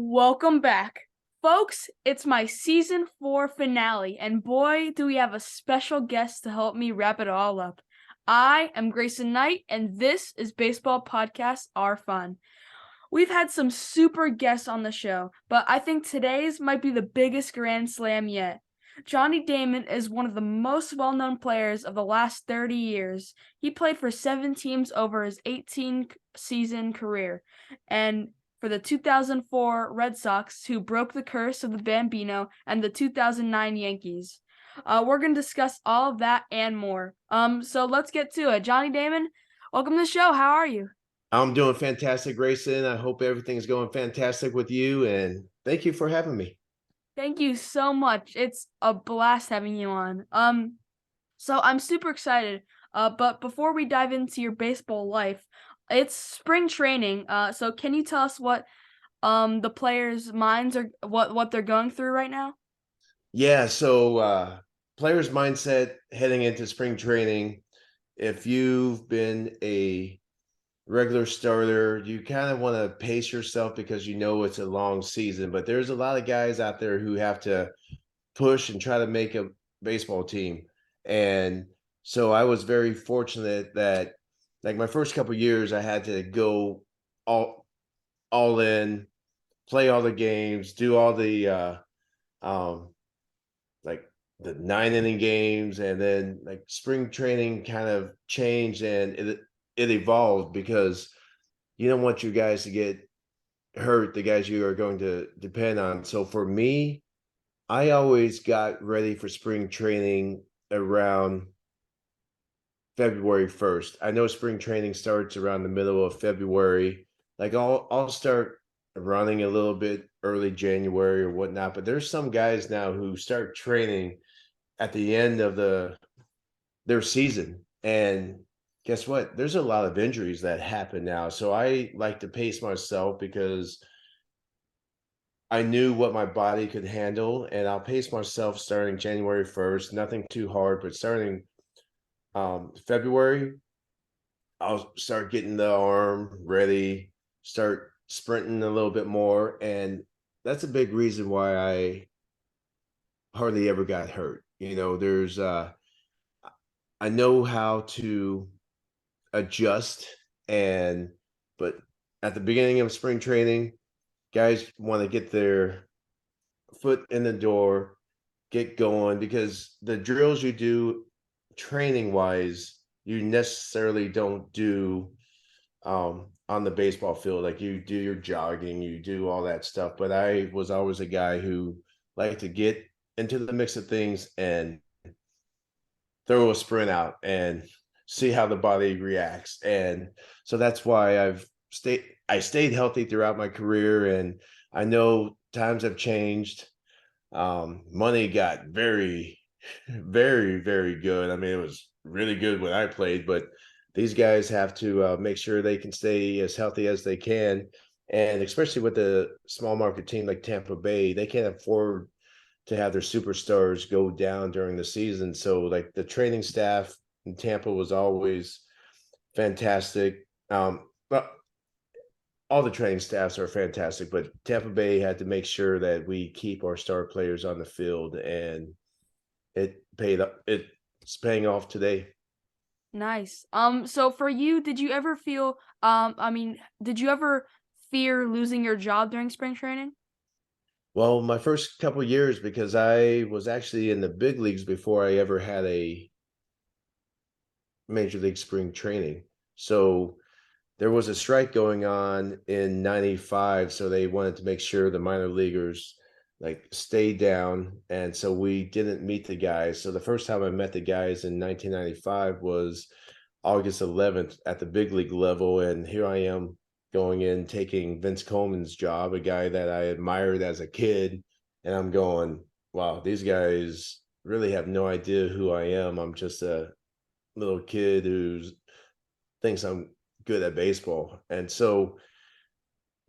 Welcome back. Folks, it's my season 4 finale, and boy, do we have a special guest to help me wrap it all up. I am Grayson Knight, and this is Baseball Podcast Are Fun. We've had some super guests on the show, but I think today's might be the biggest Grand Slam yet. Johnny Damon is one of the most well-known players of the last 30 years. He played for 7 teams over his 18-season career, and for the 2004 Red Sox, who broke the curse of the Bambino, and the 2009 Yankees. We're going to discuss all of that and more. So let's get to it. Johnny Damon, welcome to the show. How are you? I'm doing fantastic, Grayson. I hope everything's going fantastic with you, and thank you for having me. Thank you so much. It's a blast having you on. So I'm super excited. But before we dive into your baseball life, it's spring training. So can you tell us what the players' minds are, what they're going through right now? Yeah, so players' mindset heading into spring training. If you've been a regular starter, you kind of want to pace yourself because you know it's a long season. But there's a lot of guys out there who have to push and try to make a baseball team. And so I was very fortunate that like my first couple years I had to go all in, play all the games, do all the um like the 9 inning games, and then like spring training kind of changed and it evolved because you don't want you guys to get hurt, the guys you are going to depend on. So for me, I always got ready for spring training around February 1st. I know spring training starts around the middle of February. Like I'll start running a little bit early January or whatnot, but there's some guys now who start training at the end of their season. And guess what? There's a lot of injuries that happen now. So I like to pace myself because I knew what my body could handle, and I'll pace myself starting January 1st, nothing too hard, but starting February, I'll start getting the arm ready, start sprinting a little bit more. And that's a big reason why I hardly ever got hurt. There's I know how to adjust, and but at the beginning of spring training, guys want to get their foot in the door, get going, because the drills you do training wise, you necessarily don't do on the baseball field. Like you do your jogging, you do all that stuff. But I was always a guy who liked to get into the mix of things and throw a sprint out and see how the body reacts. And so that's why I stayed healthy throughout my career. And I know times have changed. Money got very, very, very good. I mean, it was really good when I played, but these guys have to make sure they can stay as healthy as they can. And especially with the small market team like Tampa Bay, they can't afford to have their superstars go down during the season. So like the training staff in Tampa was always fantastic. But all the training staffs are fantastic, but Tampa Bay had to make sure that we keep our star players on the field, and it paid up. It's paying off today. Nice. So for you, did you ever feel did you ever fear losing your job during spring training? Well, my first couple years, because I was actually in the big leagues before I ever had a major league spring training. So there was a strike going on in 95, so they wanted to make sure the minor leaguers like stayed down, and so we didn't meet the guys. So the first time I met the guys in 1995 was August 11th at the big league level, and here I am going in taking Vince Coleman's job, a guy that I admired as a kid, and I'm going, wow, these guys really have no idea who I am. I'm just a little kid who thinks I'm good at baseball. And so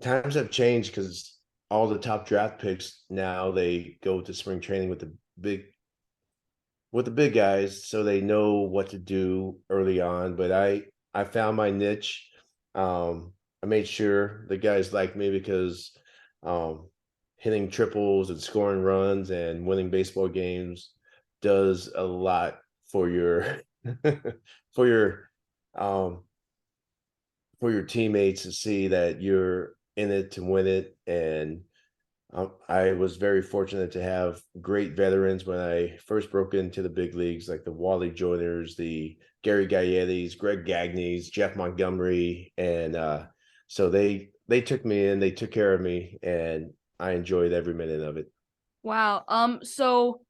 times have changed because all the top draft picks now they go to spring training big with the big guys, so they know what to do early on. But I found my niche. I made sure the guys liked me because um, hitting triples and scoring runs and winning baseball games does a lot for your for your um, for your teammates to see that you're in it to win it. And I was very fortunate to have great veterans when I first broke into the big leagues, like the Wally Joyners, the Gary Gaettis, Greg Gagneys, Jeff Montgomery, and so they took me in, they took care of me, and I enjoyed every minute of it. Wow. So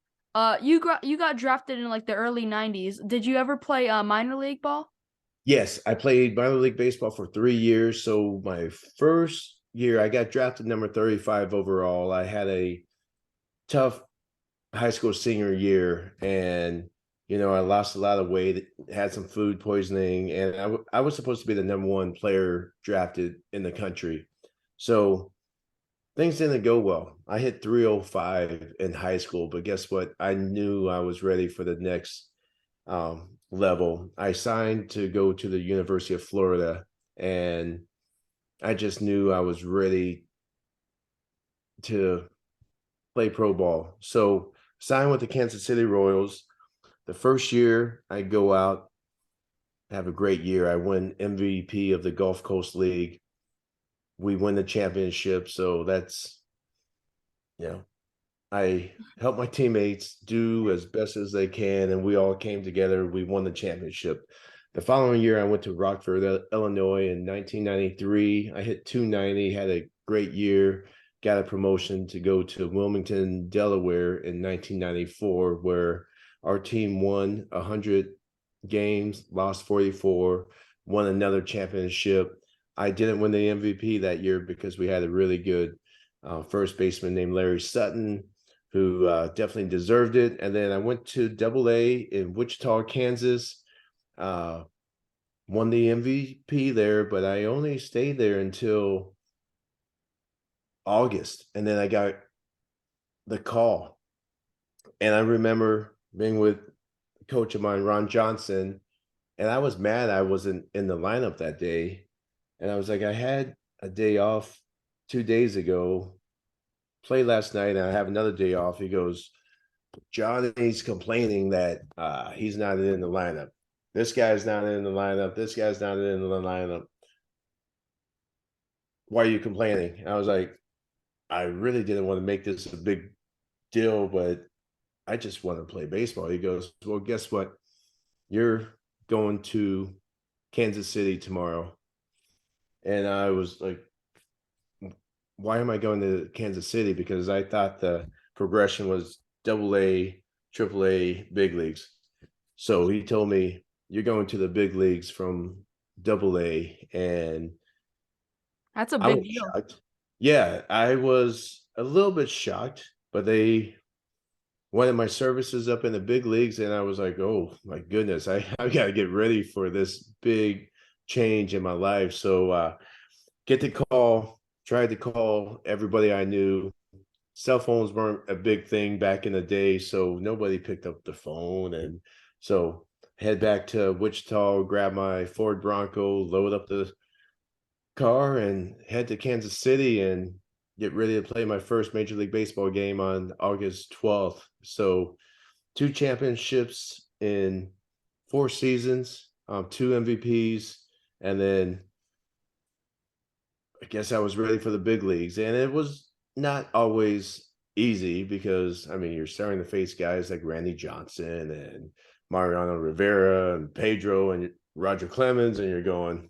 you got drafted in like the early 90s. Did you ever play minor league ball? Yes, I played minor league baseball for 3 years. So my first year, I got drafted number 35 overall. I had a tough high school senior year, and I lost a lot of weight, had some food poisoning, and I was supposed to be the number one player drafted in the country. So things didn't go well. I hit 305 in high school, but guess what? I knew I was ready for the next level. I signed to go to the University of Florida, and I just knew I was ready to play pro ball. So signed with the Kansas City Royals. The first year I go out, have a great year. I win MVP of the Gulf Coast League. We win the championship. So that's, you know, I help my teammates do as best as they can, and we all came together. We won the championship. The following year, I went to Rockford, Illinois in 1993. I hit 290, had a great year, got a promotion to go to Wilmington, Delaware in 1994, where our team won 100 games, lost 44, won another championship. I didn't win the MVP that year because we had a really good first baseman named Larry Sutton, who definitely deserved it. And then I went to Double A in Wichita, Kansas, uh, won the MVP there, but I only stayed there until August. And then I got the call. And I remember being with a coach of mine, Ron Johnson, and I was mad I wasn't in the lineup that day. And I was like, I had a day off 2 days ago, play last night, and I have another day off. He goes, Johnny's complaining that he's not in the lineup. This guy's not in the lineup. This guy's not in the lineup. Why are you complaining? I was like, I really didn't want to make this a big deal, but I just want to play baseball. He goes, well, guess what? You're going to Kansas City tomorrow. And I was like, why am I going to Kansas City? Because I thought the progression was double A, triple A, big leagues. So he told me, you're going to the big leagues from double A. And That's a I big was deal. shocked. Yeah, I was a little bit shocked, but they wanted my services up in the big leagues. And I was like, oh my goodness, I got to get ready for this big change in my life. So get the call, tried to call everybody I knew. Cell phones weren't a big thing back in the day, so nobody picked up the phone. And so head back to Wichita, grab my Ford Bronco, load up the car, and head to Kansas City and get ready to play my first Major League Baseball game on August 12th. So two championships in 4 seasons, two MVPs, and then I guess I was ready for the big leagues. And it was not always easy because, I mean, you're starting to face guys like Randy Johnson and Mariano Rivera and Pedro and Roger Clemens, and you're going,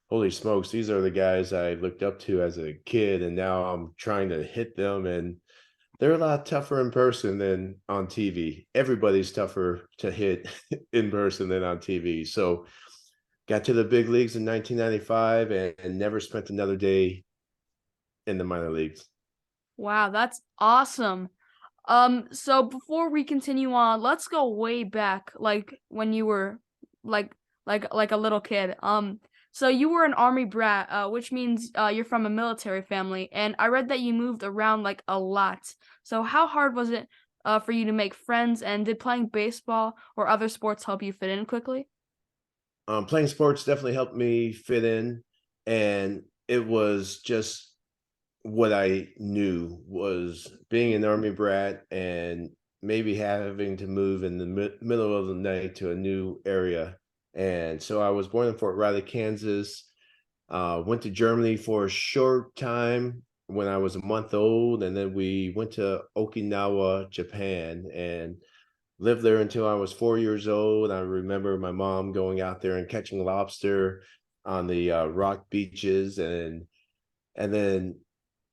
holy smokes, these are the guys I looked up to as a kid. And now I'm trying to hit them. And they're a lot tougher in person than on TV. Everybody's tougher to hit in person than on TV. So got to the big leagues in 1995 and never spent another day in the minor leagues. Wow, that's awesome. So before we continue on, let's go way back, like when you were like like a little kid. So you were an army brat, which means you're from a military family, and I read that you moved around like a lot. So how hard was it for you to make friends, and did playing baseball or other sports help you fit in quickly? Playing sports definitely helped me fit in, and it was just what I knew was being an army brat and maybe having to move in the middle of the night to a new area. And so I was born in Fort Riley, Kansas. Went to Germany for a short time when I was a month old, and then we went to Okinawa, Japan, and lived there until I was 4 years old. I remember my mom going out there and catching lobster on the rock beaches, and then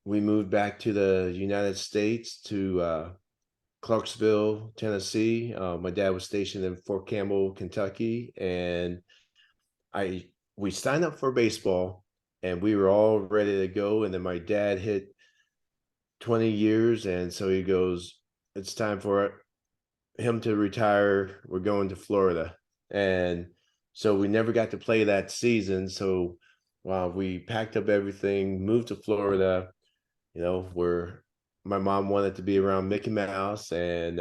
we moved back to the United States to Clarksville, Tennessee. My dad was stationed in Fort Campbell, Kentucky, and I we signed up for baseball, and we were all ready to go. And then my dad hit 20 years, and so he goes, "It's time for him to retire. We're going to Florida." And so we never got to play that season. So we packed up everything, moved to Florida, where my mom wanted to be around Mickey Mouse and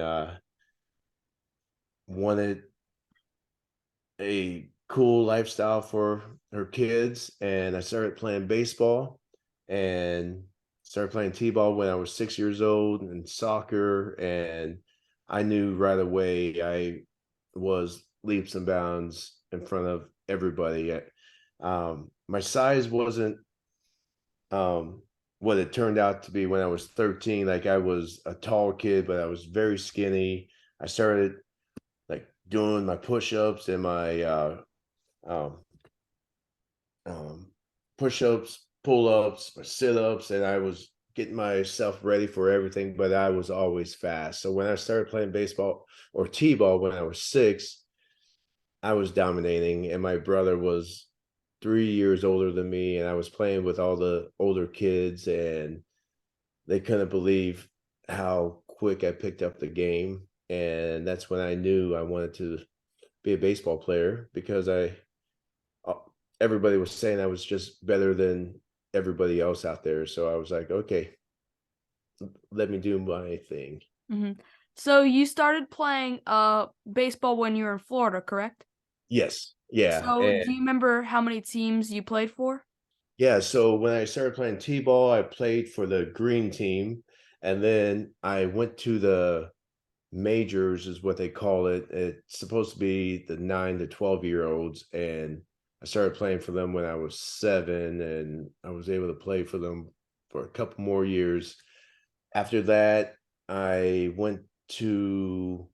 wanted a cool lifestyle for her kids. And I started playing baseball and started playing t-ball when I was 6 years old, and soccer. And I knew right away I was leaps and bounds in front of everybody. My size wasn't what it turned out to be when I was 13. Like, I was a tall kid, but I was very skinny. I started like doing my push-ups and my um, um, push-ups, pull-ups, my sit-ups, and I was getting myself ready for everything, but I was always fast. So when I started playing baseball or t-ball when I was 6, I was dominating, and my brother was 3 years older than me, and I was playing with all the older kids, and they couldn't believe how quick I picked up the game. And that's when I knew I wanted to be a baseball player, because uh, everybody was saying I was just better than everybody else out there. So I was like, okay, let me do my thing. Hmm. So you started playing baseball when you were in Florida, correct? Yes. Yeah. So And do you remember how many teams you played for? yeah, so when I started playing t-ball, I played for the green team, and then I went to the majors, is what they call it. It's supposed to be the 9 to 12-year-olds, and I started playing for them when I was 7, and I was able to play for them for a couple more years. After that, I went to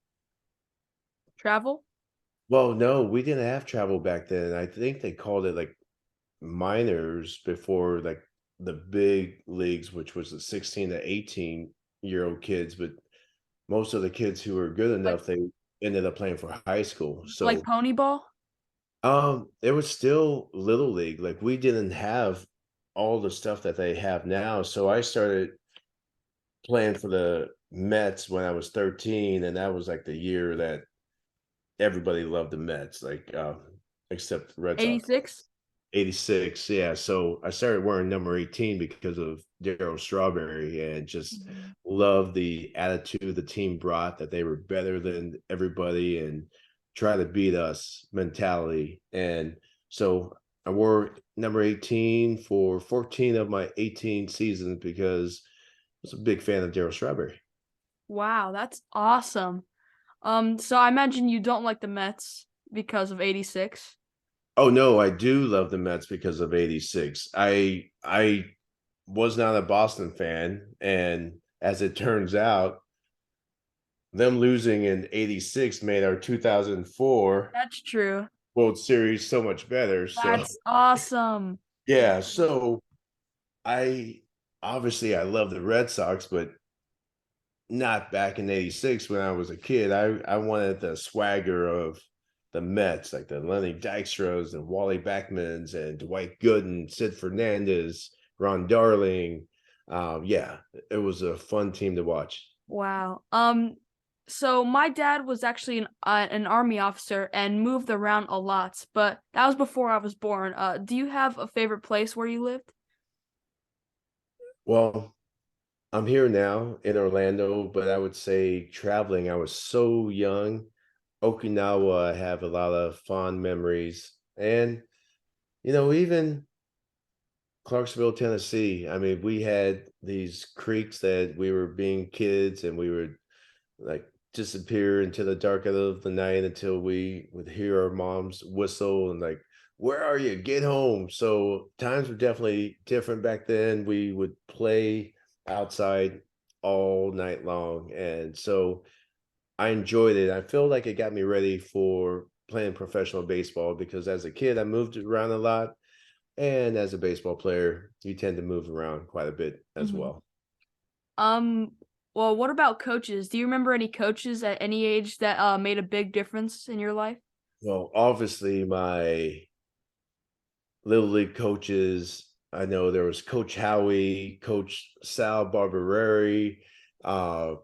Travel? well, no, we didn't have travel back then. I think they called it like minors before like the big leagues, which was the 16 to 18-year-old kids. But most of the kids who were good Like enough, they ended up playing for high school. like So pony ball? it was still little league. Like, we didn't have all the stuff that they have now. So I started playing for the Mets when I was 13, and that was like the year that everybody loved the Mets, like except the Red Sox. 86? 86, yeah. So I started wearing number 18 because of Darryl Strawberry, and just Mhm. love the attitude the team brought, that they were better than everybody and try to beat us mentality. And so I wore number 18 for 14 of my 18 seasons because I was a big fan of Darryl Strawberry. Wow, that's awesome. So I imagine you don't like the Mets because of 86. Oh no, I do love the Mets because of 86. I was not a Boston fan, and as it turns out, them losing in 86 made our 2004 That's true. World Series so much better. So, That's awesome. yeah, so I obviously I love the Red Sox, but not back in 86 when I was a kid. I wanted the swagger of the Mets, like the Lenny Dykstras and Wally Backmans and Dwight Gooden, Sid Fernandez, Ron Darling. Yeah, it was a fun team to watch. Wow. So my dad was actually an army officer and moved around a lot, but that was before I was born. Do you have a favorite place where you lived? Well, I'm here now in Orlando, but I would say traveling, I was so young. Okinawa, I have a lot of fond memories. And, even Clarksville, Tennessee. I mean, we had these creeks that we were being kids and we would like disappear into the dark of the night until we would hear our mom's whistle and like, where are you? Get home. So times were definitely different back then. We would play outside all night long. And so I enjoyed it. I feel like it got me ready for playing professional baseball because as a kid, I moved around a lot. And as a baseball player, you tend to move around quite a bit as Mhm. well. Um, well, what about coaches? Do you remember any coaches at any age that made a big difference in your life? Well, obviously, my little league coaches, I know there was Coach Howie, Coach Sal Barbereri, uh,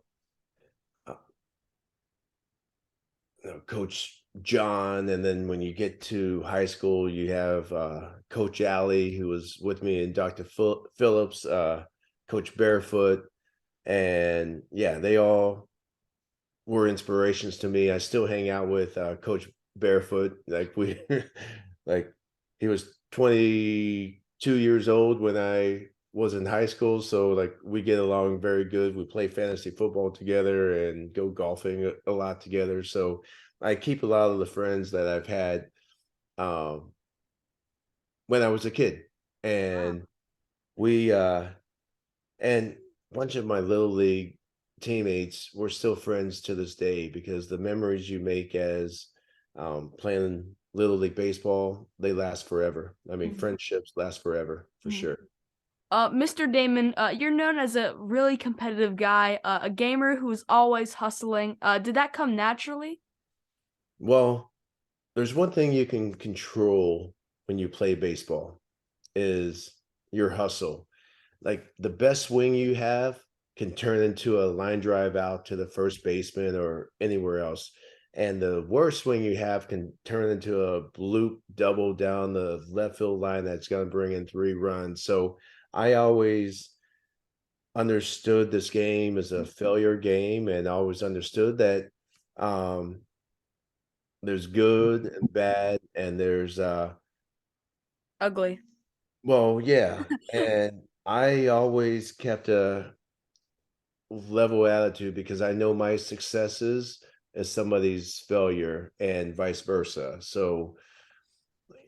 uh, Coach John, and then when you get to high school, you have Coach Alley, who was with me, and Dr. Phillips, Coach Barefoot, and yeah, they all were inspirations to me. I still hang out with Coach Barefoot. Like we, like he was 22 years old when I was in high school, so like we get along very good. We play fantasy football together and go golfing a lot together. So I keep a lot of the friends that I've had um, when I was a kid, and we and a bunch of my little league teammates were still friends to this day because the memories you make as playing little league baseball, they last forever. I mean, Mhm. friendships last forever for Mhm. sure. Mr. Damon, you're known as a really competitive guy, a gamer who's always hustling. Did that come naturally? Well, there's one thing you can control when you play baseball is your hustle. Like the best swing you have can turn into a line drive out to the first baseman or anywhere else. And the worst swing you have can turn into a loop double down the left field line that's going to bring in 3 runs. So I always understood this game as a failure game and always understood that um, there's good and bad and there's Ugly. well, yeah. And I always kept a level attitude because I know my successes is somebody's failure and vice versa. So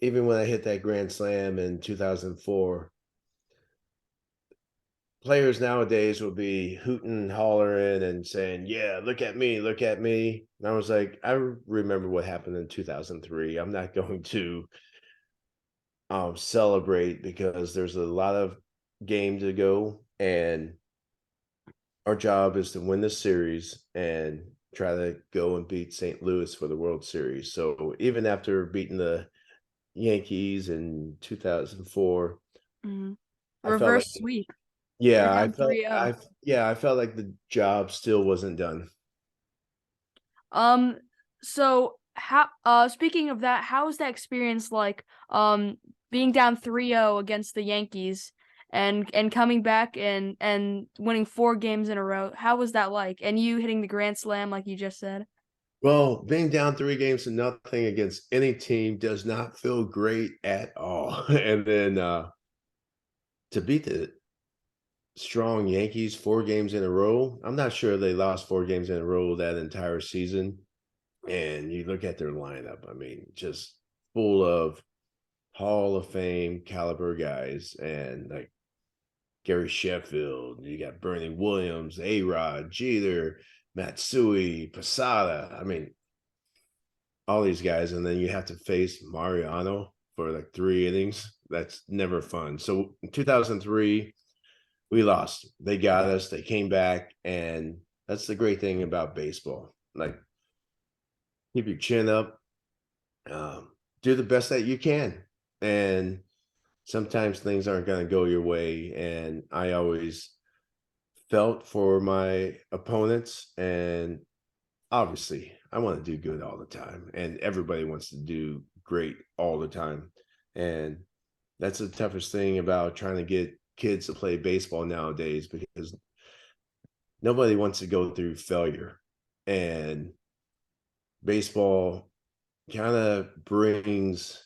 even when I hit that grand slam in 2004, players nowadays will be hooting, hollering, and saying, "Yeah, look at me, look at me." And I was like, I remember what happened in 2003. I'm not going to celebrate because there's a lot of game to go, and our job is to win the series and try to go and beat St. Louis for the World Series. So even after beating the Yankees in 2004, Mhm. I felt Reverse like sweep. You're yeah, down 3-0. I felt like the job still wasn't done. Um, so how speaking of that, how was that experience like being down 3-0 against the Yankees and coming back and winning 4 games in a row? How was that like? And you hitting the grand slam like you just said? Well, being down 3 games to nothing against any team does not feel great at all. And then to beat the strong Yankees 4 games in a row, I'm not sure they lost 4 games in a row that entire season. And you look at their lineup, I mean, just full of Hall of Fame caliber guys and like Gary Sheffield, you got Bernie Williams, A Rod, Jeter, Matsui, Posada. I mean, all these guys. And then you have to face Mariano for like 3 innings. That's never fun. So in 2003, we lost. They got us, they came back. And that's the great thing about baseball. Like, keep your chin up, um, do the best that you can. And sometimes things aren't going to go your way. And I always felt for my opponents. And obviously, I want to do good all the time. And everybody wants to do great all the time. And that's the toughest thing about trying to get kids to play baseball nowadays because nobody wants to go through failure. And baseball kind of brings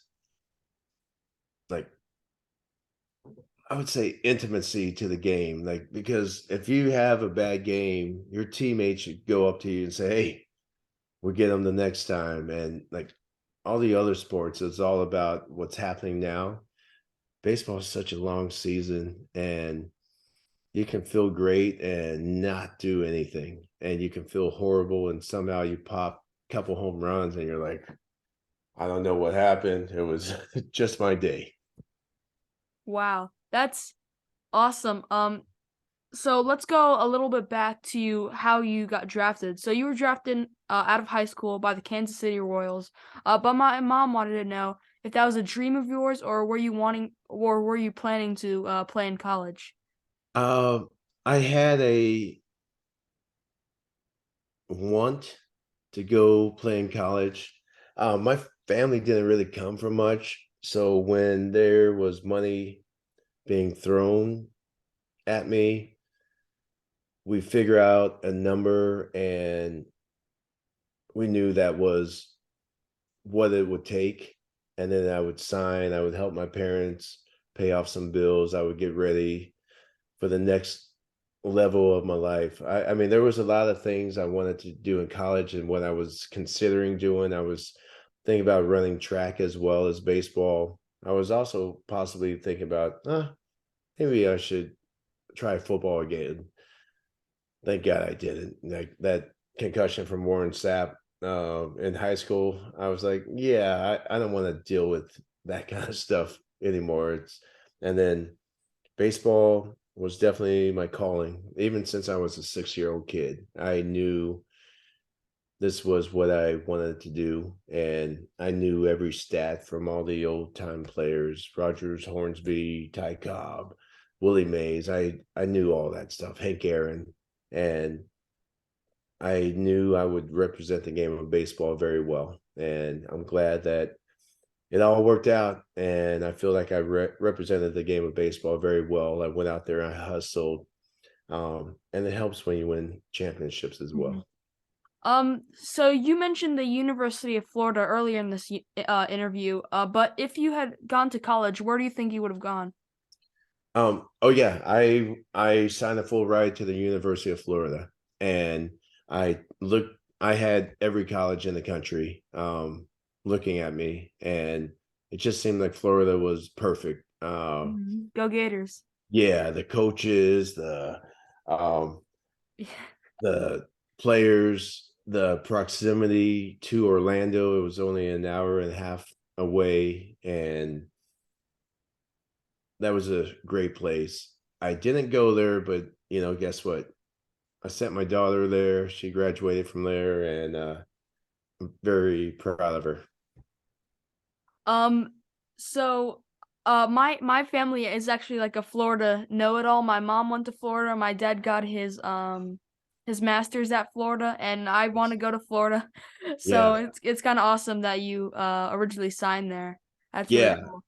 like I would say intimacy to the game, like, because if you have a bad game, your teammates should go up to you and say, "Hey, we'll get them the next time." And like all the other sports, it's all about what's happening now. Baseball is such a long season, and you can feel great and not do anything, and you can feel horrible, and somehow you pop a couple home runs, and you're like, "I don't know what happened. It was just my day." Wow, that's awesome. So let's go a little bit back to how you got drafted. So you were drafted out of high school by the Kansas City Royals. But my mom wanted to know if that was a dream of yours, or were you planning to play in college? Um, I had a want to go play in college. My family didn't really come from much, so when there was money being thrown at me, we figure out a number, and we knew that was what it would take. And then I would sign. I would help my parents pay off some bills. I would get ready for the next level of my life. I mean, there was a lot of things I wanted to do in college, and what I was considering doing, I was thinking about running track as well as baseball. I was also possibly thinking about, maybe I should try football again. Thank God I didn't. Like that concussion from Warren Sapp in high school, I was like, yeah, I don't want to deal with that kind of stuff anymore. And then baseball was definitely my calling. Even since I was a 6-year-old kid, I knew this was what I wanted to do. And I knew every stat from all the old time players, Rogers, Hornsby, Ty Cobb, Willie Mays. I knew all that stuff, Hank Aaron. And I knew I would represent the game of baseball very well. And I'm glad that it all worked out, and I feel like I represented the game of baseball very well. I went out there, I hustled, and it helps when you win championships as Mhm. well. So you mentioned the University of Florida earlier in this interview. But if you had gone to college, where do you think you would have gone? Oh yeah, I signed a full ride to the University of Florida, and I looked. I had every college in the country looking at me, and it just seemed like Florida was perfect. Mhm. Go Gators. Yeah, the coaches, um, the players, the proximity to Orlando. It was only an hour and a half away, and that was a great place. I didn't go there, but guess what? I sent my daughter there. She graduated from there, and I'm very proud of her. Um, so, my family is actually like a Florida know-it-all. My mom went to Florida. My dad got his master's at Florida, and I want to go to Florida. So Yeah, it's kind of awesome that you originally signed there. That's really yeah, cool.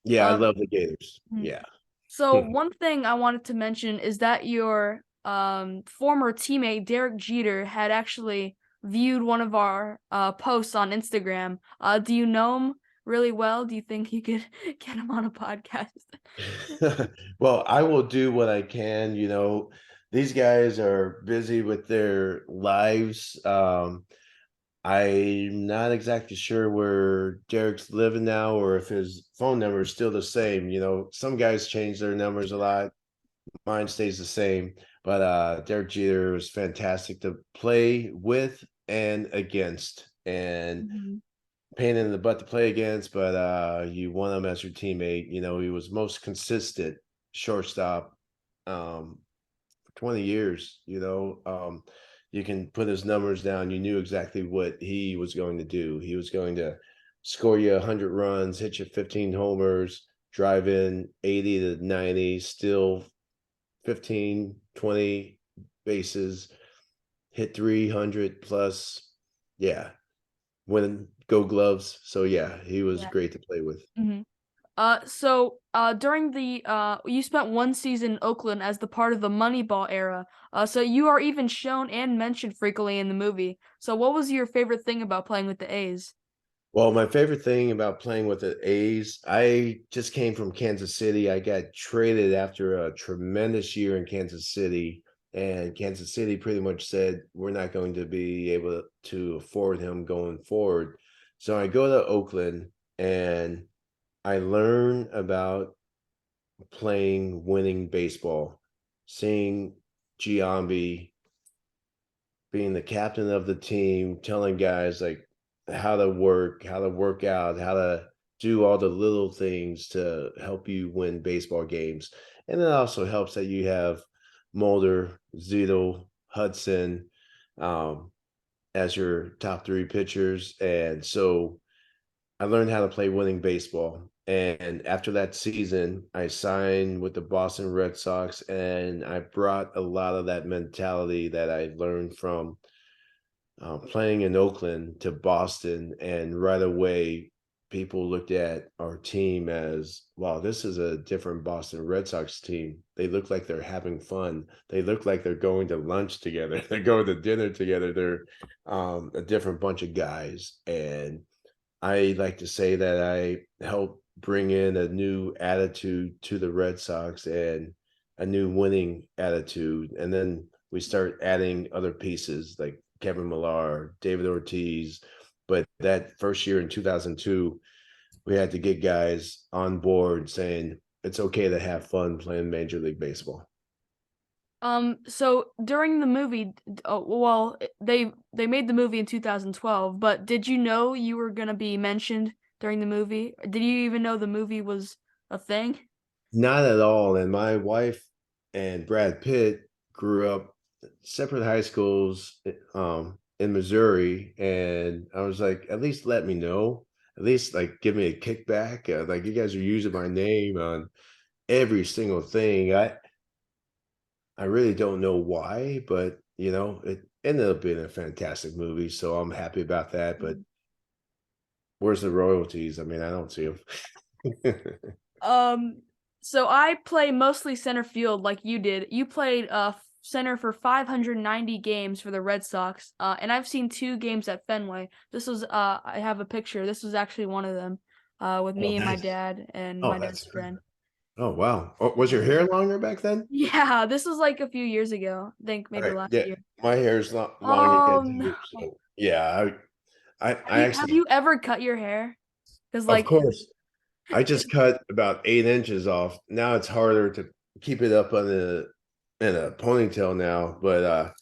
yeah. I Um, love the Gators. mhm. Yeah. So one thing I wanted to mention is that your former teammate Derek Jeter had actually viewed one of our posts on Instagram. Do you know him really well? Do you think you could get him on a podcast? Well, I will do what I can. These guys are busy with their lives. I'm not exactly sure where Derek's living now, or if his phone number is still the same. Some guys change their numbers a lot. Mine stays the same. But Derek Jeter was fantastic to play with and against, and Mhm. pain in the butt to play against, but you want him as your teammate. He was most consistent shortstop for 20 years. You can put his numbers down. You knew exactly what he was going to do. He was going to score you 100 runs, hit you 15 homers, drive in 80 to 90, still 15, 20 bases, hit 300 plus. Yeah, win Gold Gloves. So yeah, he was Yeah. great to play with. Mhm. During the you spent one season in Oakland as the part of the Moneyball era. So you are even shown and mentioned frequently in the movie. So what was your favorite thing about playing with the A's? Well, my favorite thing about playing with the A's, I just came from Kansas City. I got traded after a tremendous year in Kansas City, and Kansas City pretty much said, we're not going to be able to afford him going forward. So I go to Oakland and I learn about playing winning baseball, seeing Giambi being the captain of the team, telling guys like how to work out, how to do all the little things to help you win baseball games. And it also helps that you have Mulder, Zito, Hudson um, as your top three pitchers. And so I learned how to play winning baseball. And after that season, I signed with the Boston Red Sox, and I brought a lot of that mentality that I learned from playing in Oakland to Boston. And right away, people looked at our team as, wow, this is a different Boston Red Sox team. They look like they're having fun. They look like they're going to lunch together. They're going to dinner together. They're a different bunch of guys. And I like to say that I helped bring in a new attitude to the Red Sox and a new winning attitude. And then we start adding other pieces like Kevin Millar, David Ortiz. But that first year in 2002, we had to get guys on board saying it's okay to have fun playing Major League Baseball. So during the movie, oh, well, they made the movie in 2012, but did you know you were gonna be mentioned during the movie? Did you even know the movie was a thing? Not at all. And my wife and Brad Pitt grew up separate high schools in Missouri. And I was like, at least let me know. At least like give me a kickback. Like you guys are using my name on every single thing. I really don't know why, but it ended up being a fantastic movie. So I'm happy about that. But Mhm. where's the royalties? I mean, I don't see them. Um, so I play mostly center field like you did. You played center for 590 games for the Red Sox. And I've seen two games at Fenway. This was I have a picture. This was actually one of them. With Oh, me and my nice. dad and Oh, my that's dad's friend. Oh, wow. Oh, was your hair longer back then? Yeah, this was like a few years ago. I think maybe Alright, last yeah, year. my hair's not long Oh again no. too, so, yeah, I Have actually you ever cut your hair? Because of like course, I just cut about 8 inches off. Now it's harder to keep it up on in a ponytail now, but,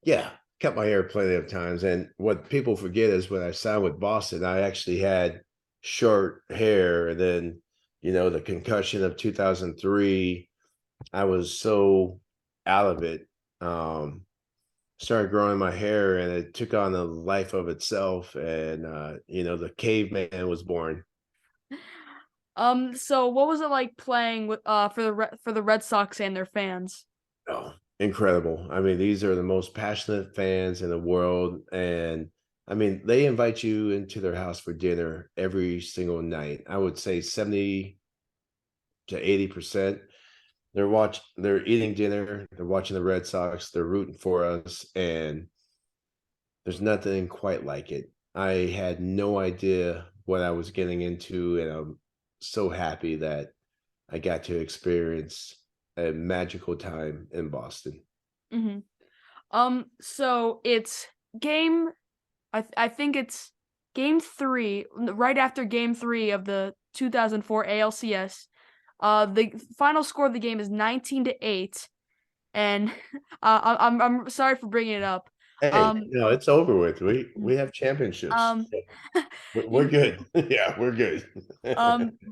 yeah, cut my hair plenty of times, and what people forget is when I signed with Boston, I actually had short hair, and then, the concussion of 2003, I was so out of it, um started growing my hair and it took on a life of itself, and the caveman was born. so what was it like playing with for for the Red Sox and their fans? Oh, incredible. I mean, these are the most passionate fans in the world, and I mean, they invite you into their house for dinner every single night. I would say 70 to 80%. They're eating dinner, they're watching the Red Sox, they're rooting for us, and there's nothing quite like it. I had no idea what I was getting into, and I'm so happy that I got to experience a magical time in Boston. Mhm. So it's game I think it's game 3, right after game 3 of the 2004 ALCS. The final score of the game is 19-8, and I'm sorry for bringing it up. Hey, Um, it's over with. mm, We have championships. um, So we're you good. Yeah, we're good.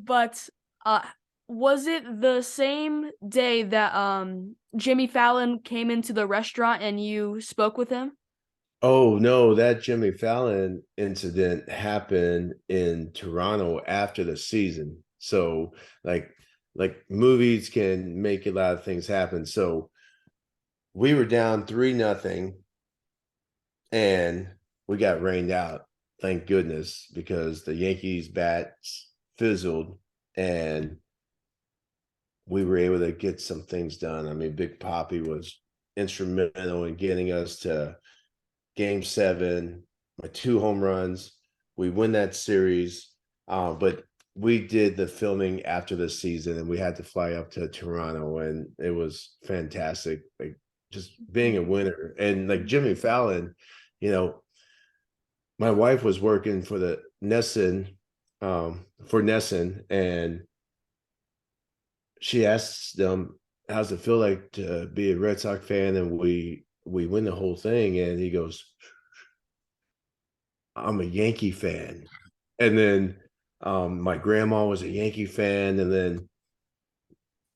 but, uh, was it the same day that, Jimmy Fallon came into the restaurant and you spoke with him? Oh no, that Jimmy Fallon incident happened in Toronto after the season. So like movies can make a lot of things happen. So we were down 3-0 and we got rained out. Thank goodness, because the Yankees bats fizzled and we were able to get some things done. I mean, Big Poppy was instrumental in getting us to game 7, my 2 home runs. we win that series. But we did the filming after the season, and we had to fly up to Toronto, and it was fantastic. Like just being a winner, and like Jimmy Fallon, you know, my wife was working for the Nesson, for Nesson, and she asked them, "How's it feel like to be a Red Sox fan?" And we win the whole thing, and he goes, "I'm a Yankee fan." And then my grandma was a Yankee fan, and then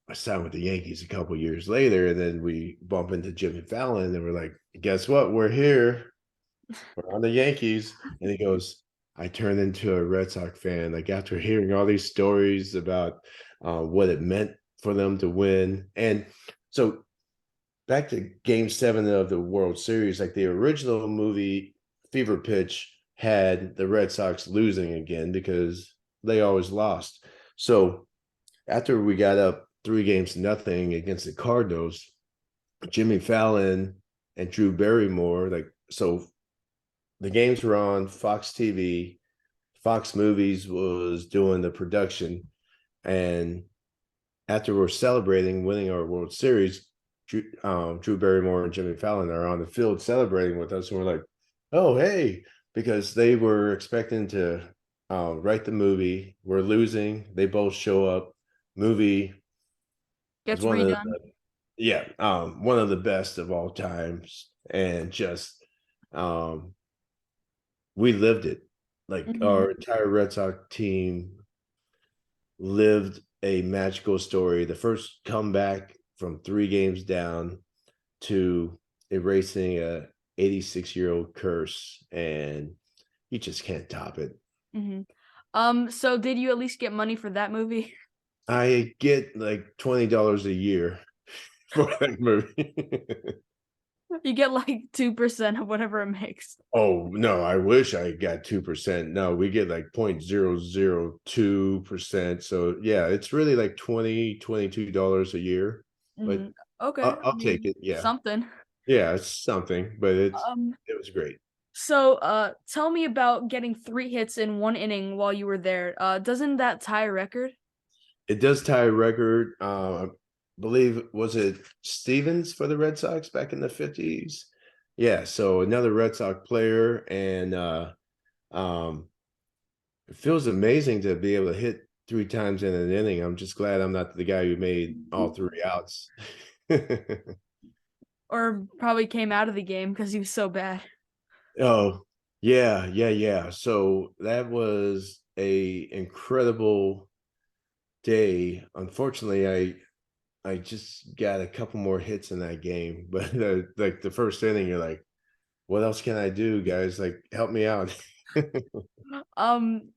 I signed with the Yankees a couple years later, and then we bump into Jimmy Fallon, and we're like, "Guess what? We're here. We're on the Yankees." And he goes, "I turned into a Red Sox fan." Like after hearing all these stories about what it meant for them to win, and so back to Game 7 of the World Series, like the original movie Fever Pitch had the Red Sox losing again because they always lost. So after we got up 3-0 against the Cardinals, Jimmy Fallon and Drew Barrymore, like, so the games were on Fox TV. Fox Movies was doing the production. And after we're celebrating winning our World Series, Drew Barrymore and Jimmy Fallon are on the field celebrating with us. And we're like, "Oh, hey," because they were expecting to write the movie. We're losing. They both show up. Movie was Gets one of redone. the, yeah, one of the best of all times. And just um, we lived it. Like Hmm. our entire Red Sox team lived a magical story. The first comeback from 3 games down to erasing a 86-year-old curse, and you just can't top it. Hmm. So did you at least get money for that movie? I get like $20 a year for that movie. You get like 2% of whatever it makes. Oh no, I wish I got 2%. No, we get like 0.002%. So yeah, it's really like $22 a year. But Hmm. Okay, I'll, I I'll take mean it. Yeah. something. Yeah, it's something, but Um, it was great. so tell me about getting 3 hits in 1 inning while you were there. Doesn't that tie a record? It does tie a record. I believe, was it Stevens for the Red Sox back in the 50s? Yeah, so another Red Sox player, and um, it feels amazing to be able to hit 3 times in an inning. I'm just glad I'm not the guy who made all 3 outs. Or probably came out of the game because he was so bad. Oh, yeah, yeah, yeah. So that was a incredible day. Unfortunately, I just got a couple more hits in that game, but like the first inning, you're like, what else can I do, guys? Like, help me out. Um,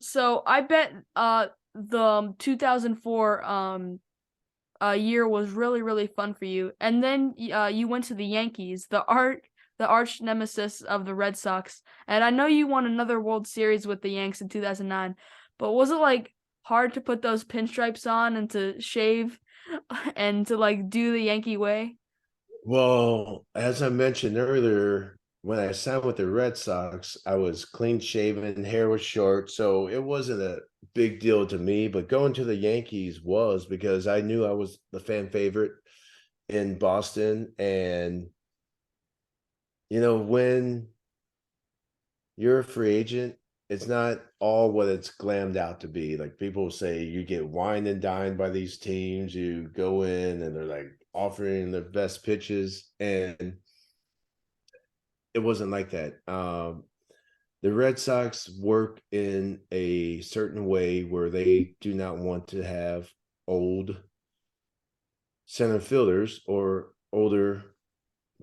so I bet the 2004 year was really really fun for you. And then you went to the Yankees, the arch nemesis of the Red Sox. And I know you won another World Series with the Yanks in 2009, but was it like hard to put those pinstripes on and to shave and to like do the Yankee way? Well, as I mentioned earlier, when I signed with the Red Sox, I was clean shaven, hair was short, so it wasn't a big deal to me. But going to the Yankees was, because I knew I was the fan favorite in Boston. And when you're a free agent, it's not all what it's glammed out to be. Like people say, you get wined and dined by these teams. You go in and they're like offering the best pitches, and it wasn't like that. The Red Sox work in a certain way where they do not want to have old center fielders or older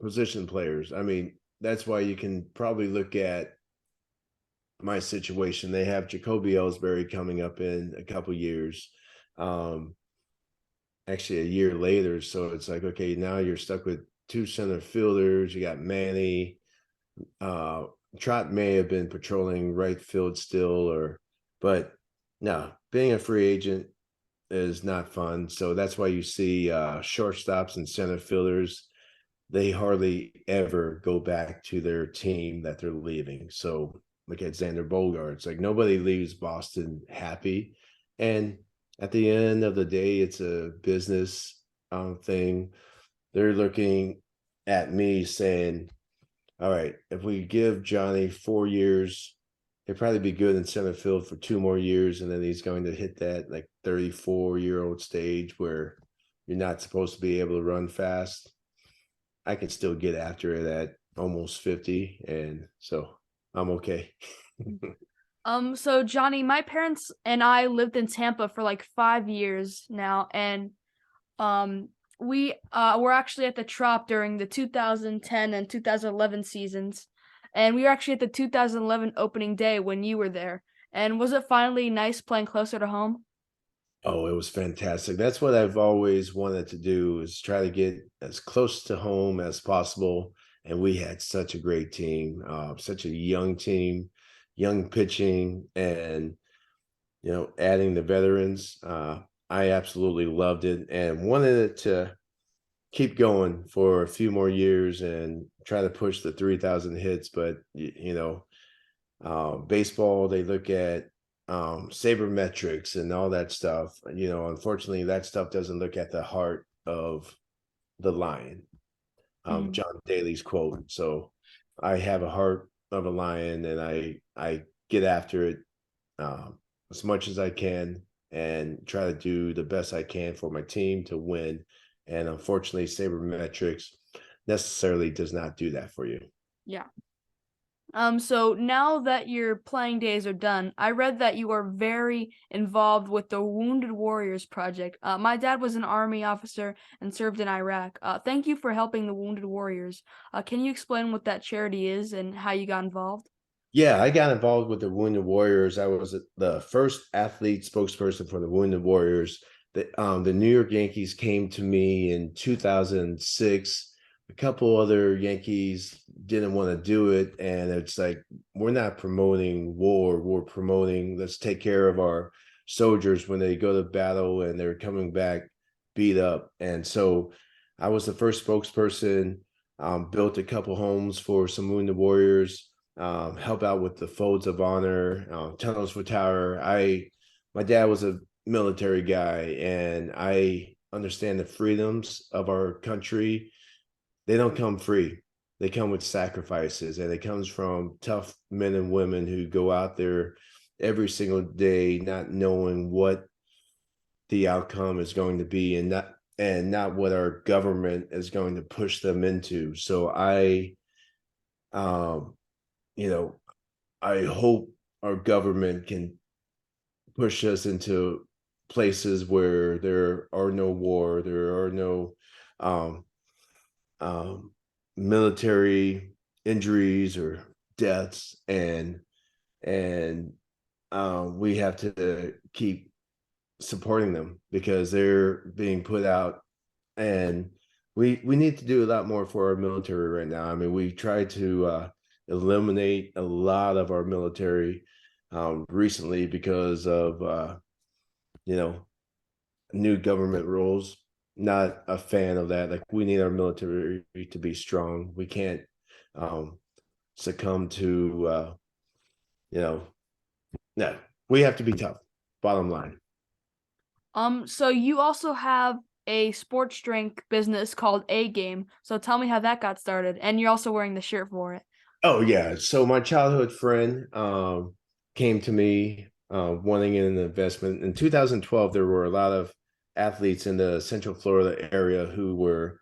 position players. I mean, that's why you can probably look at my situation. They have Jacoby Ellsbury coming up in a couple years, um, actually a year later. So it's like, okay, now you're stuck with 2 center fielders. You got Manny. Uh, Trot may have been patrolling right field still, but no, being a free agent is not fun. So that's why you see shortstops and center fielders. They hardly ever go back to their team that they're leaving. So look at Xander Bogaerts. Like nobody leaves Boston happy. And at the end of the day, it's a business thing. They're looking at me saying, all right, if we give Johnny 4 years, he'll probably be good in center field for 2 more years. And then he's going to hit that like 34-year-old stage where you're not supposed to be able to run fast. I can still get after it at almost 50. And so I'm okay. So Johnny, my parents and I lived in Tampa for like 5 years now, and um we were actually at the Trop during the 2010 and 2011 seasons, and we were actually at the 2011 opening day when you were there. And was it finally nice playing closer to home? Oh, it was fantastic. That's what I've always wanted to do is try to get as close to home as possible. And we had such a great team, such a young team, young pitching, and adding the veterans. I absolutely loved it and wanted it to keep going for a few more years and try to push the 3,000 hits. But baseball, they look at sabermetrics and all that stuff. Unfortunately, that stuff doesn't look at the heart of the lion. Mhm. John Daly's quote. So I have a heart of a lion, and I get after it as much as I can and try to do the best I can for my team to win. And unfortunately, sabermetrics necessarily does not do that for you. Yeah. So now that your playing days are done, I read that you are very involved with the Wounded Warriors Project. My dad was an Army officer and served in Iraq. Thank you for helping the Wounded Warriors. Can you explain what that charity is and how you got involved? Yeah, I got involved with the Wounded Warriors. I was the first athlete spokesperson for the Wounded Warriors. The New York Yankees came to me in 2006. A couple other Yankees didn't want to do it, and it's like we're not promoting war. We're promoting let's take care of our soldiers when they go to battle and they're coming back beat up. And so I was the first spokesperson. Built a couple homes for some Wounded Warriors, help out with the folds of honor, tunnels for tower. My dad was a military guy, and I understand the freedoms of our country. They don't come free. They come with sacrifices, and it comes from tough men and women who go out there every single day, not knowing what the outcome is going to be, and not what our government is going to push them into. So um, you know, I hope our government can push us into places where there are no war, there are no um, um, military injuries or deaths, and we have to keep supporting them because they're being put out, and we need to do a lot more for our military right now. I mean, we try to eliminate a lot of our military recently because of you know new government rules. Not a fan of that. Like we need our military to be strong. We can't um, succumb to you know no. We have to be tough. Bottom line. So you also have a sports drink business called A Game. So tell me how that got started, and you're also wearing the shirt for it. Oh yeah. So my childhood friend came to me wanting an investment. In 2012, there were a lot of athletes in the Central Florida area who were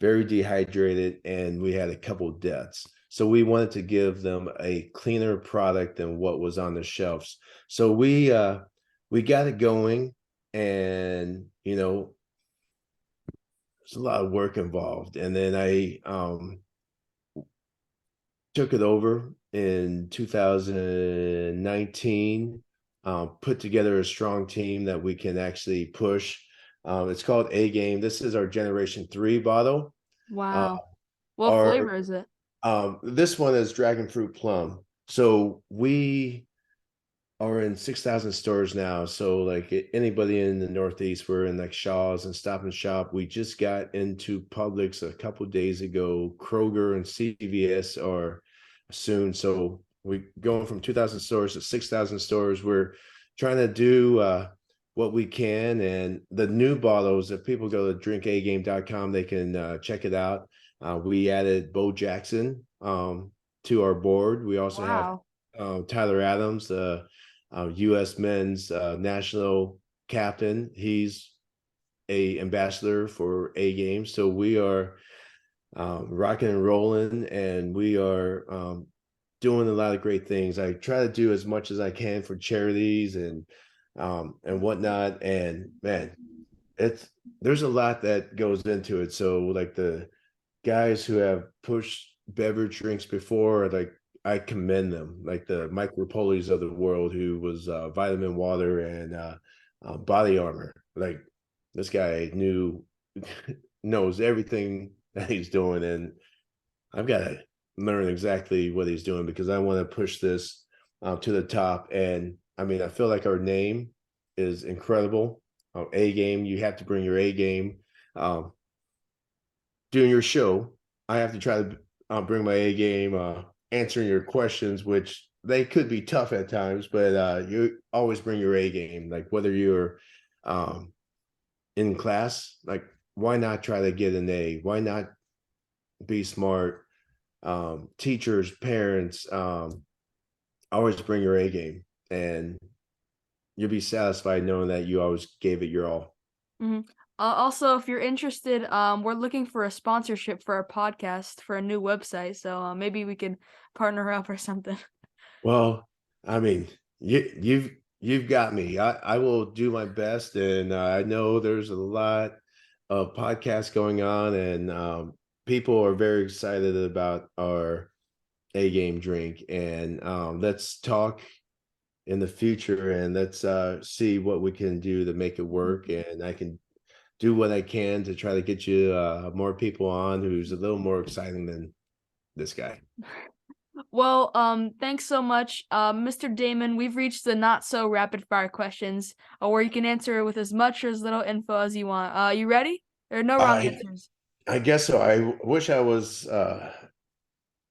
very dehydrated, and we had a couple deaths. So we wanted to give them a cleaner product than what was on the shelves. So we got it going, and there's a lot of work involved. And then I took it over in 2019, put together a strong team that we can actually push. It's called A Game. This is our Generation 3 bottle. Uh, Wow. What our flavor is it? This one is Dragon Fruit Plum. So we are in 6,000 stores now. So like anybody in the Northeast, we're in like Shaw's and Stop and Shop. We just got into Publix a couple days ago. Kroger and CVS are soon. So We going from 2,000 stores to 6,000 stores. We're trying to do what we can. And the new bottles, if people go to drinkagame.com, they can check it out. We added Bo Jackson to our board. We also have Wow. Tyler Adams, the U.S. men's national captain. He's a ambassador for A Games. So we are rocking and rolling, and we are doing a lot of great things. I try to do as much as I can for charities and whatnot. And man, it's there's a lot that goes into it. So like the guys who have pushed beverage drinks before, like I commend them, like the Mike Rapolis of the world, who was Vitamin Water and Body Armor. Like this guy knows everything that he's doing, and I've got to learn exactly what he's doing because I want to push this to the top. And I mean, I feel like our name is incredible. A game, you have to bring your A game. Um, Doing your show, I have to try to bring my A game, answering your questions, which they could be tough at times, but you always bring your A game. Like whether you're um, in class, like why not try to get an A? Why not be smart? Teachers, parents, always bring your A game, and you'll be satisfied knowing that you always gave it your all. Mhm. Also, if you're interested, we're looking for a sponsorship for our podcast for a new website. So maybe we can partner up or something. Well, I mean, you've got me. I will do my best, and I know there's a lot of podcasts going on, and people are very excited about our A game drink. And let's talk in the future, and let's see what we can do to make it work. And I can do what I can to try to get you more people on who's a little more exciting than this guy. Well, thanks so much, Mr. Damon. We've reached the not so rapid fire questions, where you can answer with as much or as little info as you want. You ready? There are no wrong I answers. I guess so. I wish I was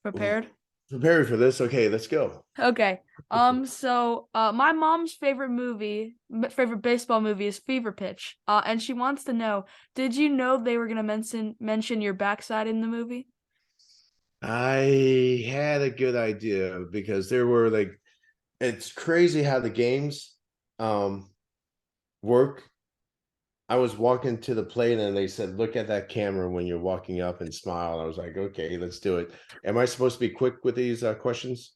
Prepared? prepared for this. Okay, let's go. Okay. My mom's favorite baseball movie is Fever Pitch. And she wants to know, did you know they were gonna mention your backside in the movie? I had a good idea because there were like it's crazy how the games um work. I was walking to the plate and they said, look at that camera when you're walking up and smile. I was like, okay, let's do it. Am I supposed to be quick with these questions?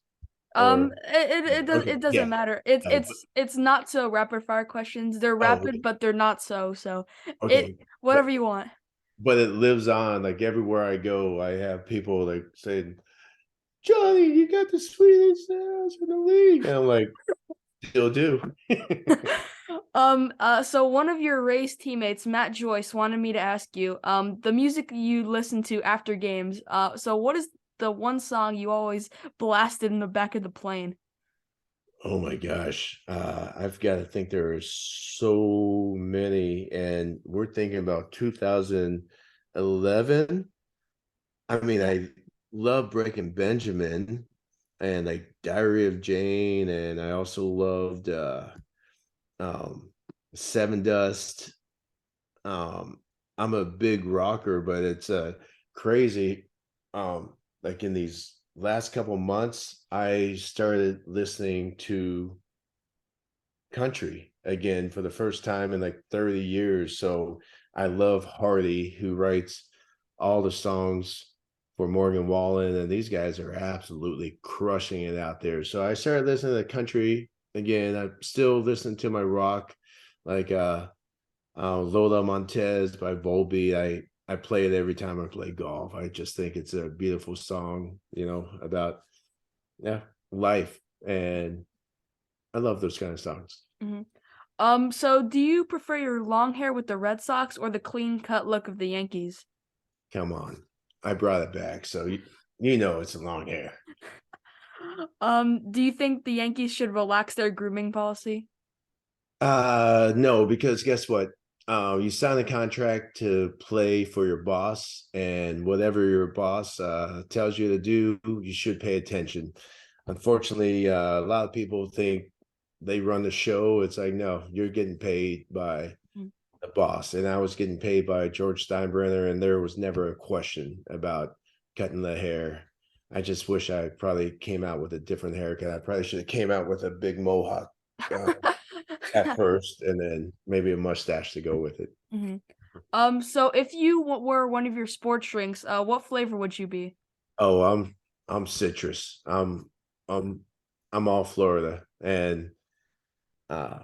Or okay, It doesn't yeah. matter. It's Uh, it's it's not so rapid fire questions. They're oh, rapid, but they're not so. So it okay. But whatever you want. but it lives on. Like everywhere I go, I have people like saying, Johnny, you got the sweetest ass in the league. And I'm like, still do. So one of your Rays teammates, Matt Joyce, wanted me to ask you, the music you listen to after games. So what is the one song you always blasted in the back of the plane? Oh my gosh. I've got to think there are so many. And we're thinking about 2011. I mean, Yeah. I love Breaking Benjamin and like Diary of Jane. And I also loved um, Seven Dust. Um, I'm a big rocker, but it's crazy. Um, like in these last couple months, I started listening to country again for the first time in like 30 years. So I love Hardy, who writes all the songs for Morgan Wallen, and these guys are absolutely crushing it out there. So I started listening to country again. I'm still listening to my rock, like Lola Montez by Volbeat. I play it every time I play golf. I just think it's a beautiful song, about yeah, life. And I love those kind of songs. Mhm. So do you prefer your long hair with the Red Sox or the clean cut look of the Yankees? Come on. I brought it back. So you know it's long hair. Do you think the Yankees should relax their grooming policy? No, because guess what? You sign a contract to play for your boss, and whatever your boss tells you to do, you should pay attention. unfortunately, a lot of people think they run the show. It's like, no, you're getting paid by Mm. the boss, and I was getting paid by George Steinbrenner, and there was never a question about cutting the hair. I just wish I probably came out with a different haircut. I probably should have came out with a big mohawk at first, and then maybe a mustache to go with it. hmm So if you were one of your sports drinks, what flavor would you be? Oh, I'm citrus. I'm I'm all Florida and uh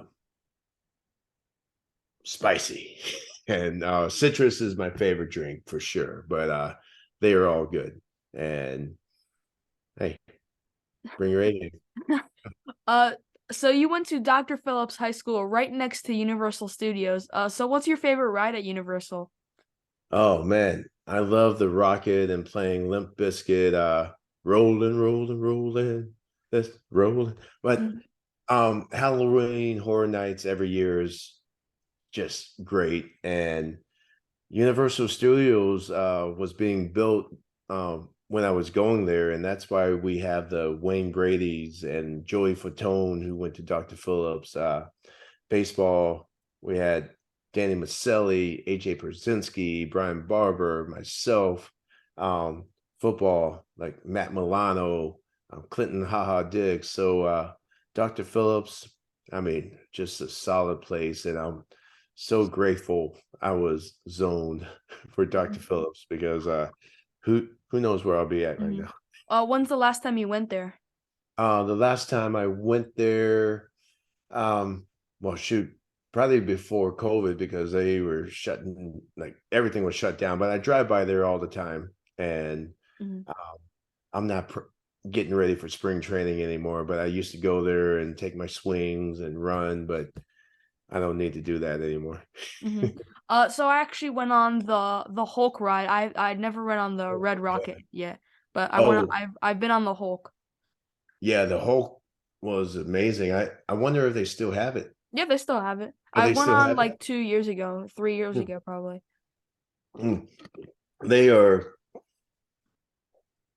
spicy. And citrus is my favorite drink for sure, but they are all good. And hey, bring your A game. Uh, so you went to Dr. Phillips High School right next to Universal Studios. So what's your favorite ride at Universal? Oh man, I love the rocket and playing Limp Biscuit, rolling, rolling, rolling, this rolling. But Mhm, Halloween Horror Nights every year is just great. And Universal Studios was being built when I was going there, and that's why we have the Wayne Grady's and Joey Fatone, who went to Dr. Phillips. Baseball, we had Danny Maselli, AJ Brzezinski, Brian Barber, myself. Um, Football, like Matt Milano, Clinton Haha Diggs. So Dr. Phillips, I mean, just a solid place, and I'm so grateful I was zoned for Dr. mhm, Phillips because who knows where I'll be at right mhm. now. When's the last time you went there? The last time I went there, um, well, shoot, probably before COVID because they were shutting, like everything was shut down. But I drive by there all the time, and Mhm, um, I'm not getting ready for spring training anymore. But I used to go there and take my swings and run, but I don't need to do that anymore. mhm. So I actually went on the Hulk ride. I never went on the Oh Red my Rocket God. yet, but I went. Oh, I've been on the Hulk. yeah, the Hulk was amazing. I wonder if they still have it. Yeah, they still have it. Oh, I they went still on have it? like 2 years ago, 3 years Mm, ago, probably. mm. They are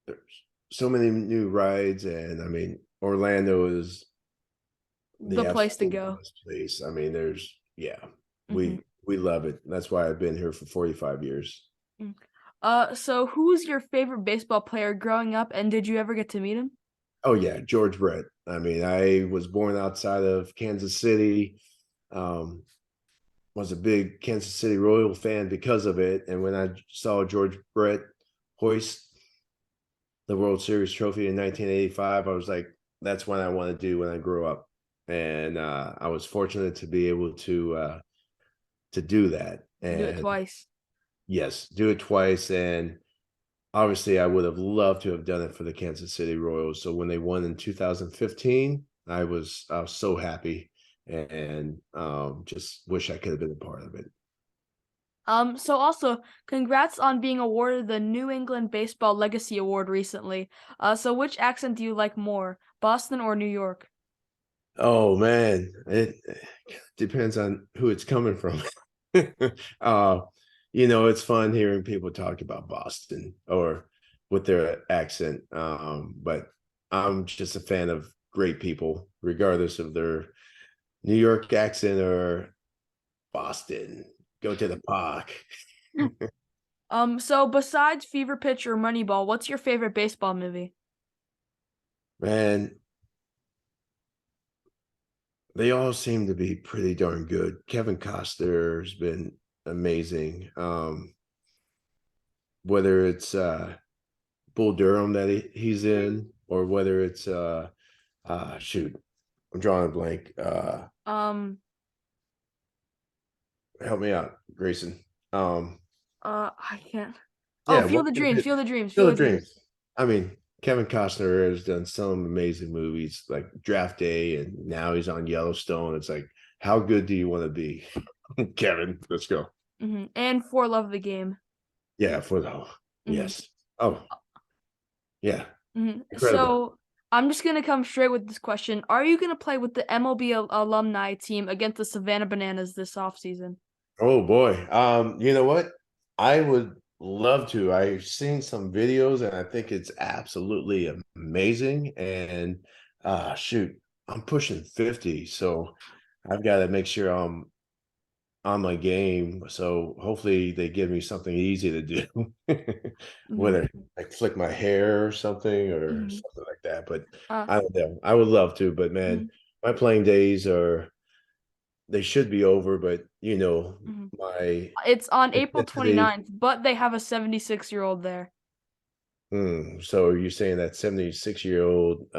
there's so many new rides, and I mean Orlando is the The place to absolute go. best place. I mean, there's yeah, hmm we love it. That's why I've been here for 45 years. Mm. So who's your favorite baseball player growing up, and did you ever get to meet him? Oh yeah, George Brett. I mean, I was born outside of Kansas City. Um, was a big Kansas City Royal fan because of it. And when I saw George Brett hoist the World Series trophy in 1985, I was like, that's what I want to do when I grow up. And I was fortunate to be able to do that. Do it And twice. yes, do it twice. And obviously, I would have loved to have done it for the Kansas City Royals. So when they won in 2015, I was so happy and just wish I could have been a part of it. So also, congrats on being awarded the New England Baseball Legacy Award recently. So which accent do you like more, Boston or New York? Oh man, it depends on who it's coming from. uh, it's fun hearing people talk about Boston or with their accent. But I'm just a fan of great people, regardless of their New York accent or Boston. Go to the park. So besides Fever Pitch or Moneyball, what's your favorite baseball movie? Man, they all seem to be pretty darn good. Kevin Costner has been amazing. Whether it's Bull Durham that he's in, or whether it's shoot, I'm drawing a blank. Um, Help me out, Grayson. Um, I can't. Oh, yeah, what is it? Field of Dreams, Field Field of of Dreams. Dreams. I mean, Kevin Costner has done some amazing movies like Draft Day, and now he's on Yellowstone. It's like, how good do you want to be, Kevin? Let's go. And For Love of the Game. Yeah, for the hmm yes. Oh, yeah, incredible. So I'm just gonna come straight with this question: Are you gonna play with the MLB alumni team against the Savannah Bananas this offseason? Oh boy. You know what? I would love to. I've seen some videos and I think it's absolutely amazing. And shoot, I'm pushing 50, so I've got to make sure I'm on my game. So hopefully they give me something easy to do, Mhm. whether like flick my hair or something Mhm. like that. But Uh, I don't know. I would love to, but man, mhm. my playing days they should be over. But Mhm. my It's on April intensity. 29th, but they have a 76-year-old there. So you're saying that 76-year-old,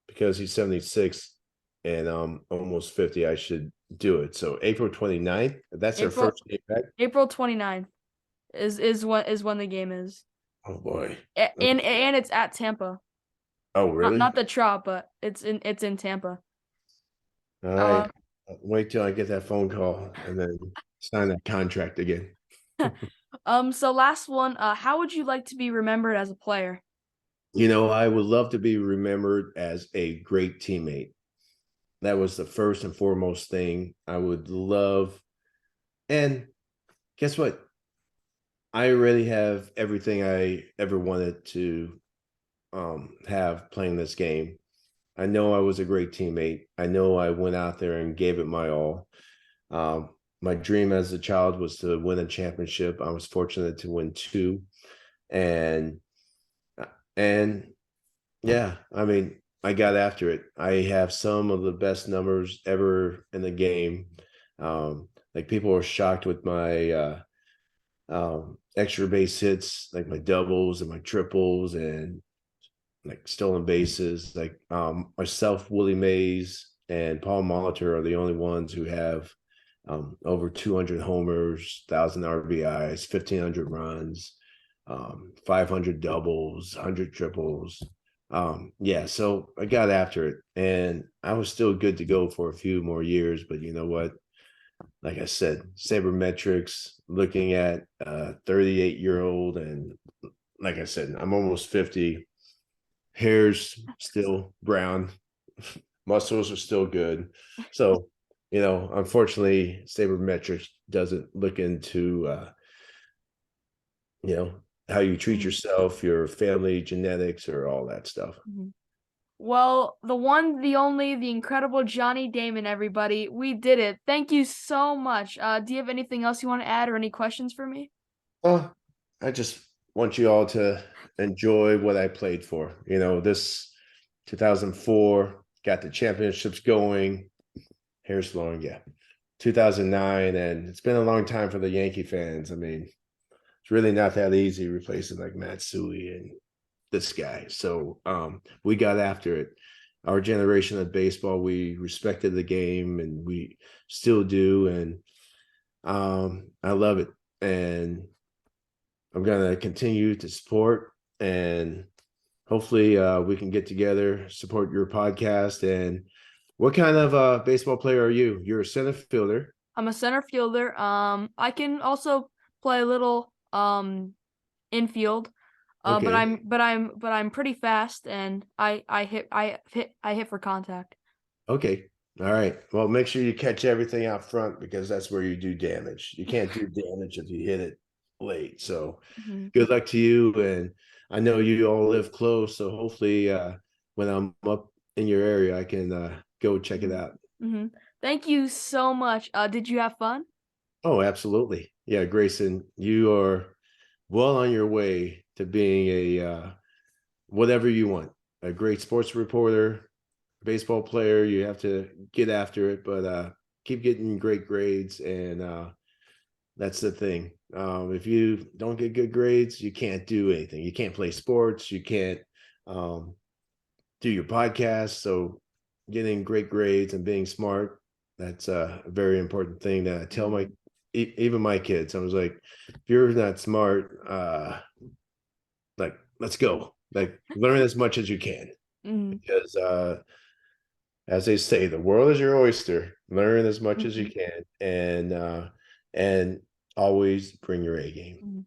because he's 76 and almost 50, I should do it. So April 29th, that's their April first game back. April 29th is when the game is. Oh boy. And it's at Tampa. Oh, Not really? the Trop, but it's in Tampa. All Uh right. Wait till I get that phone call and then sign that contract again. so last one, how would you like to be remembered as a player? I would love to be remembered as a great teammate. That was the first and foremost thing I would love. And guess what? I already have everything I ever wanted to have playing this game. I know I was a great teammate. I know I went out there and gave it my all. My dream as a child was to win a championship. I was fortunate to win two, and and yeah, I mean, I got after it. I have some of the best numbers ever in the game. Like people were shocked with my extra base hits, like my doubles and my triples, and like stolen bases. Like myself, Willie Mays, and Paul Molitor are the only ones who have over 200 homers, 1,000 RBIs, 1,500 runs, 500 doubles, 100 triples. Yeah, so I got after it, and I was still good to go for a few more years. But you know what? Like I said, sabermetrics, looking at a 38-year-old, and like I said, I'm almost 50. Hair's still brown, muscles are still good. So, unfortunately, sabermetrics doesn't look into you know, how you treat Mhm. yourself, your family, genetics, or all that stuff. Mhm. Well, the one, the only, the incredible Johnny Damon, everybody. We did it. Thank you so much. Do you have anything else you want to add or any questions for me? Well, I just want you all to enjoy what I played for. This 2004 got the championships going. Hair's flowing, yeah. 2009, and it's been a long time for the Yankee fans. I mean, it's really not that easy replacing like Matsui and this guy. So we got after it. Our generation of baseball, we respected the game, and we still do. And I love it. And I'm going to continue to support, and hopefully we can get together, support your podcast. And what kind of baseball player are you? You're a center fielder. I'm a center fielder. I can also play a little infield. But Okay. I'm pretty fast, and I hit for contact. Okay. All right. Well, make sure you catch everything out front, because that's where you do damage. You can't do damage if you hit it late. So Mhm. good luck to you. And I know you all live close, so hopefully when I'm up in your area, I can go check it Mhm. out. Mhm. Thank you so much. Did you have fun? Oh, absolutely. Yeah, Grayson, you are well on your way to being a whatever you want, a great sports reporter, baseball player. You have to get after it, but keep getting great grades. And that's the thing. If you don't get good grades, you can't do anything. You can't play sports. You can't um, do your podcast. So getting great grades and being smart, that's a very important thing that I tell Mhm. even my kids. I was like, if you're not smart, like, let's go. Like, learn as much as you can, Mhm. because as they say, the world is your oyster. Learn as much as you Mhm. can, and always bring your A game. Mhm.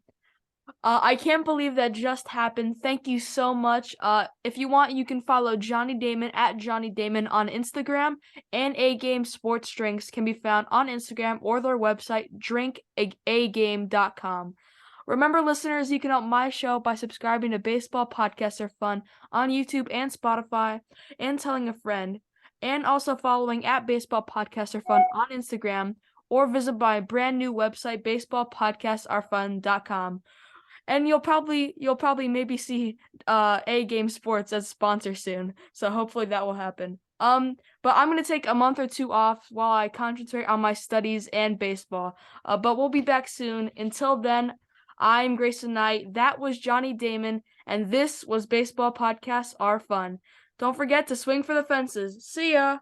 I can't believe that just happened. Thank you so much. If you want, you can follow Johnny Damon at Johnny Damon on Instagram, and A Game Sports Drinks can be found on Instagram or their website, drinkagame.com. Remember, listeners, you can help my show by subscribing to Baseball Podcasts Are Fun on YouTube and Spotify, and telling a friend, and also following at Baseball Podcasts Are Fun on Instagram, or visit my brand new website, baseballpodcastsarefun.com. And you'll probably maybe see A Game Sports as a sponsor soon. So hopefully that will happen. But I'm gonna take a month or two off while I concentrate on my studies and baseball. But we'll be back soon. Until then, I'm Grayson Knight. That was Johnny Damon, and this was Baseball Podcasts Are Fun. Don't forget to swing for the fences. See ya.